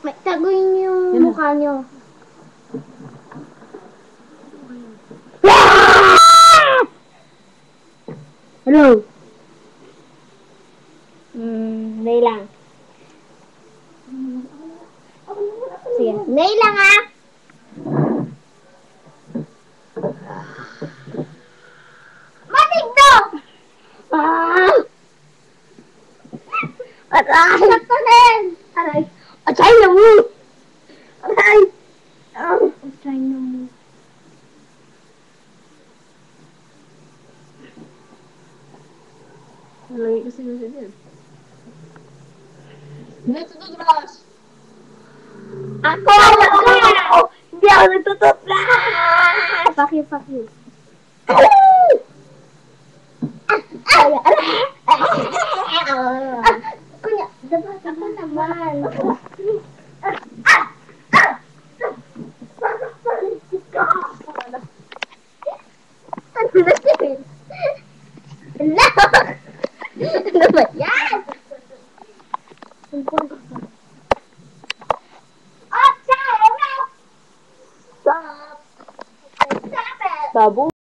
May taguin niyo yung Yan na. mukha niyo. Hello? Nay lang. Sige, nay lang ah! Matig to! Ah! Aray! Saktanin! Aray! Atay na mo! Aray! Atay na mo. Lagi kasi gusto din. Next toothbrush! Ako! Hindi ako nagtututbrush! Paki. Kuya, dapat ako naman. Ano na yun? Hello? Ano ba yan? Oh, stop! Stop! Stop it! Babu!